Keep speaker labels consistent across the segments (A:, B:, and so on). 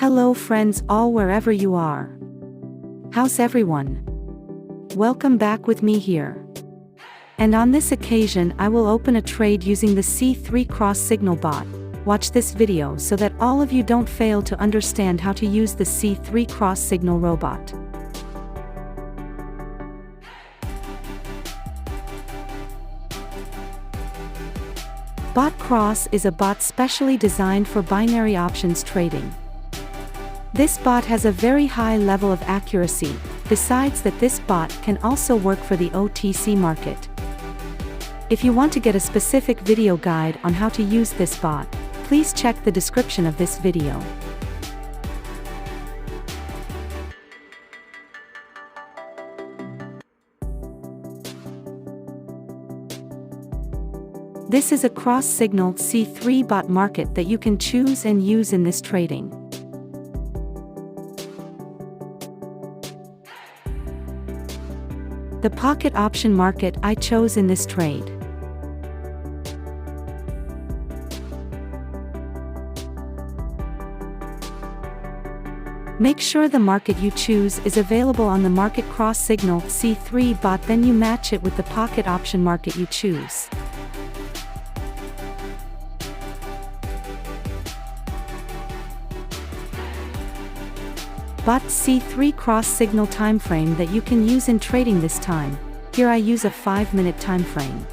A: Hello friends all wherever you are. How's everyone? Welcome back with me here. And on this occasion I will open a trade using the C3 cross signal bot. Watch this video so that all of you don't fail to understand how to use the C3 cross signal robot. Bot Cross is a bot specially designed for binary options trading. This bot has a very high level of accuracy, besides that this bot can also work for the OTC market. If you want to get a specific video guide on how to use this bot, please check the description of this video. This is a cross-signal C3 bot market that you can choose and use in this trading. The pocket option market I chose in this trade. Make sure the market you choose is available on the market cross signal C3 bot, then you match it with the pocket option market you choose. Bot C3 cross signal time frame that you can use in trading this time. Here I use a 5-minute time frame.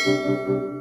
B: you.